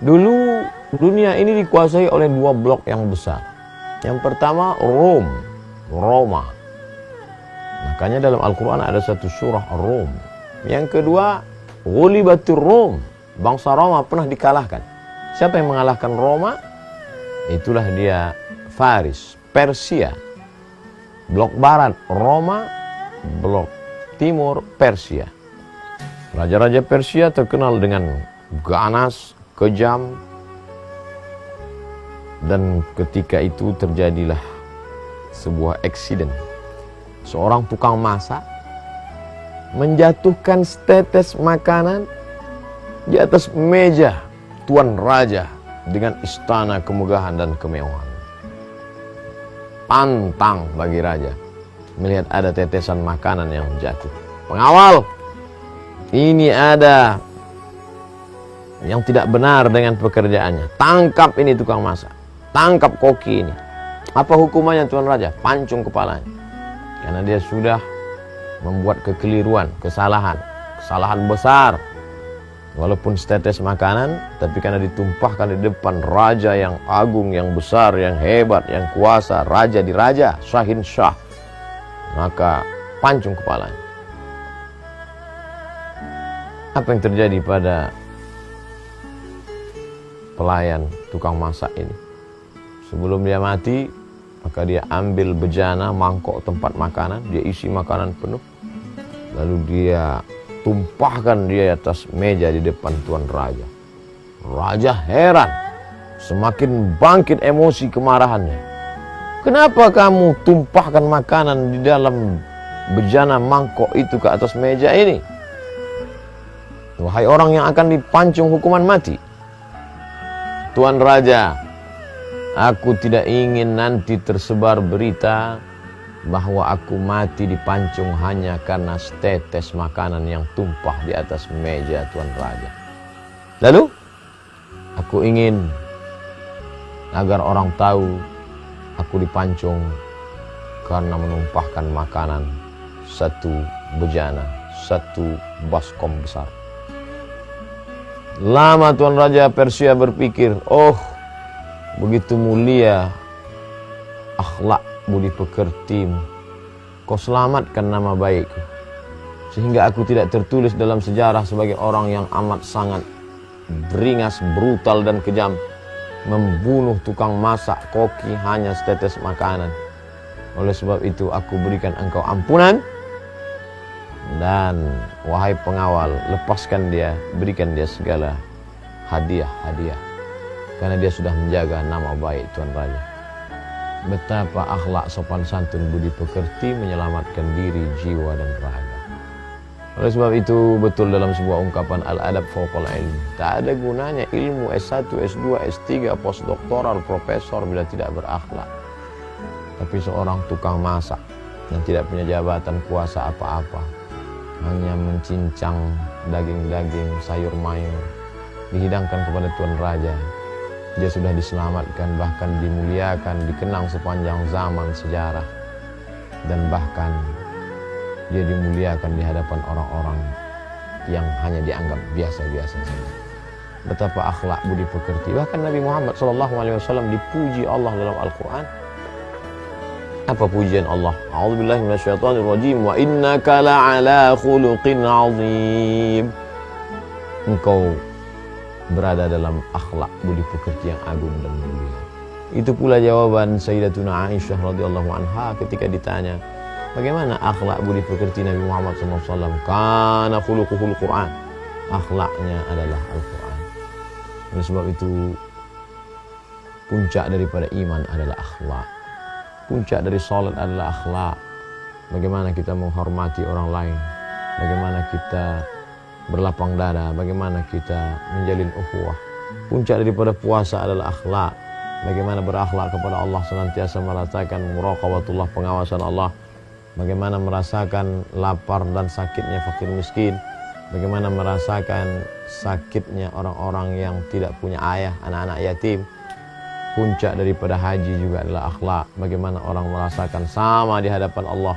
Dulu dunia ini dikuasai oleh dua blok yang besar. Yang pertama Roma. Makanya dalam Al-Quran ada satu surah Rom. Yang kedua Ghulibatur Rom. Bangsa Roma pernah dikalahkan. Siapa yang mengalahkan Roma? Itulah dia Faris, Persia. Blok barat Roma, blok timur Persia. Raja-raja Persia terkenal dengan ganas, kejam, dan ketika itu terjadilah sebuah eksiden. Seorang tukang masak menjatuhkan setetes makanan di atas meja tuan raja dengan istana kemegahan dan kemewahan. Pantang bagi raja melihat ada tetesan makanan yang jatuh. Pengawal, ini ada yang tidak benar dengan pekerjaannya. Tangkap ini tukang masak. Tangkap koki ini. Apa hukumannya tuan raja? Pancung kepalanya. Karena dia sudah membuat kekeliruan, kesalahan besar. Walaupun setetes makanan, tapi karena ditumpahkan di depan raja yang agung, yang besar, yang hebat, yang kuasa, raja di raja, Syahin Syah, maka pancung kepalanya. Apa yang terjadi pada pelayan tukang masak ini? Sebelum dia mati, maka dia ambil bejana, mangkok tempat makanan, dia isi makanan penuh, lalu dia tumpahkan dia atas meja di depan tuan raja. Raja heran, semakin bangkit emosi kemarahannya. Kenapa kamu tumpahkan makanan di dalam bejana mangkok itu ke atas meja ini? Wahai orang yang akan dipancung hukuman mati. Tuan raja, aku tidak ingin nanti tersebar berita bahwa aku mati dipancung hanya karena setetes makanan yang tumpah di atas meja tuan raja. Lalu, aku ingin agar orang tahu aku dipancung karena menumpahkan makanan satu bejana, satu baskom besar. Lama tuan raja Persia berpikir, oh begitu mulia akhlak budi pekertimu, kau selamatkan nama baikku, sehingga aku tidak tertulis dalam sejarah sebagai orang yang amat sangat beringas, brutal dan kejam, membunuh tukang masak koki hanya setetes makanan. Oleh sebab itu aku berikan engkau ampunan, dan wahai pengawal, lepaskan dia, berikan dia segala hadiah-hadiah, karena dia sudah menjaga nama baik tuan raja. Betapa akhlak sopan santun budi pekerti menyelamatkan diri, jiwa dan raga. Oleh sebab itu betul dalam sebuah ungkapan al-adab fawqal ilmi, tak ada gunanya ilmu S1, S2, S3, postdoktoral, profesor bila tidak berakhlak. Tapi seorang tukang masak yang tidak punya jabatan kuasa apa-apa, hanya mencincang daging-daging, sayur mayur, dihidangkan kepada tuan raja, dia sudah diselamatkan, bahkan dimuliakan, dikenang sepanjang zaman sejarah, dan bahkan dia dimuliakan di hadapan orang-orang yang hanya dianggap biasa-biasa saja. Betapa akhlak budi pekerti. Bahkan Nabi Muhammad SAW dipuji Allah dalam Al-Quran. Apa pujian Allah? A'udzubillahi minasyaitonirrajim. Wa innaka la'ala khuluqin 'azim. Engkau berada dalam akhlak budi pekerti yang agung dan mulia. Itu pula jawaban Sayyidatuna Aisyah radhiyallahu anha ketika ditanya, bagaimana akhlak budi pekerti Nabi Muhammad SAW? Kana khuluquhul Quran. Akhlaknya adalah Al-Quran. Oleh sebab itu, puncak daripada iman adalah akhlak. Puncak dari salat adalah akhlak. Bagaimana kita menghormati orang lain, bagaimana kita berlapang dada, bagaimana kita menjalin ukhuwah. Puncak daripada puasa adalah akhlak. Bagaimana berakhlak kepada Allah, senantiasa merasakan muraqabatullah, pengawasan Allah. Bagaimana merasakan lapar dan sakitnya fakir miskin. Bagaimana merasakan sakitnya orang-orang yang tidak punya ayah, anak-anak yatim. Puncak daripada haji juga adalah akhlak. Bagaimana orang merasakan sama di hadapan Allah.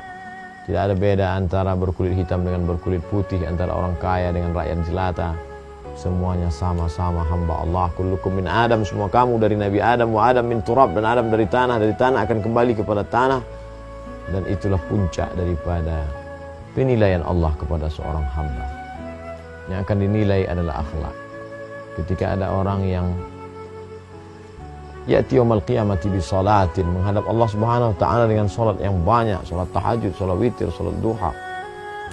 Tidak ada beda antara berkulit hitam dengan berkulit putih, antara orang kaya dengan rakyat jelata. semuanya sama-sama hamba Allah. Kullukum min Adam, semua kamu dari Nabi Adam, wa Adam min turab, dan Adam dari tanah akan kembali kepada tanah. Dan itulah puncak daripada penilaian Allah kepada seorang hamba. Yang akan dinilai adalah akhlak. Ketika ada orang yang ya'ti yaumil qiyamati bi salatin, menghadap Allah Subhanahu wa taala dengan salat yang banyak, salat tahajud, salat witir, salat duha,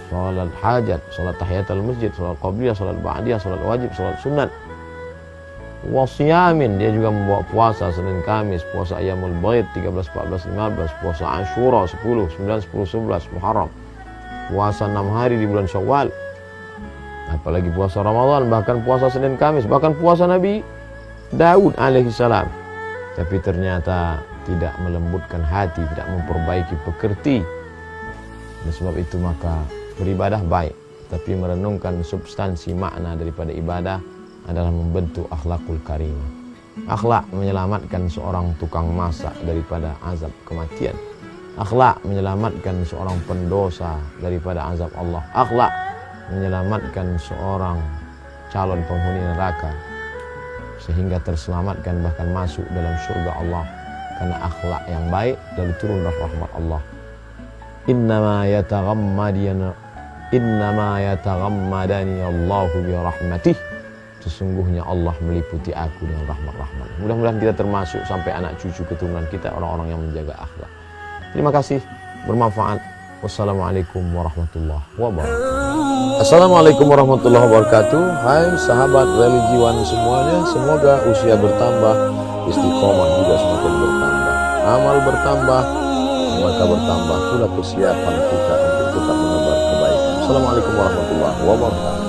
salat hajat, salat tahiyatul masjid, salat qabliyah, salat ba'diyah, salat wajib, salat sunat. Wasiyamin, dia juga membawa puasa Senin Kamis, puasa Ayyamul Baid 13, 14, 15, puasa Ashura 10, 9, 10, 11 Muharram, puasa 6 hari di bulan Syawal, apalagi puasa Ramadan, bahkan puasa Senin Kamis, bahkan puasa Nabi Daud alaihissalam. Tapi ternyata tidak melembutkan hati, tidak memperbaiki pekerti. Dan sebab itu maka beribadah baik, tapi merenungkan substansi makna daripada ibadah adalah membentuk akhlakul karimah. Akhlak menyelamatkan seorang tukang masak daripada azab kematian. Akhlak menyelamatkan seorang pendosa daripada azab Allah. Akhlak menyelamatkan seorang calon penghuni neraka sehingga terselamatkan bahkan masuk dalam surga Allah karena akhlak yang baik dan turun rahmat Allah. Innama yataghammadani Allahu bi rahmatih. Sesungguhnya Allah meliputi aku dengan rahmat-rahmat. Mudah-mudahan kita termasuk sampai anak cucu keturunan kita orang-orang yang menjaga akhlak. Terima kasih, bermanfaat. Wassalamualaikum warahmatullahi wabarakatuh. Assalamualaikum warahmatullahi wabarakatuh. Hai sahabat religiwan semuanya, semoga usia bertambah, istiqomah juga semakin bertambah, amal bertambah, maka bertambah pula persiapan kita untuk tetap menebar kebaikan. Assalamualaikum warahmatullahi wabarakatuh.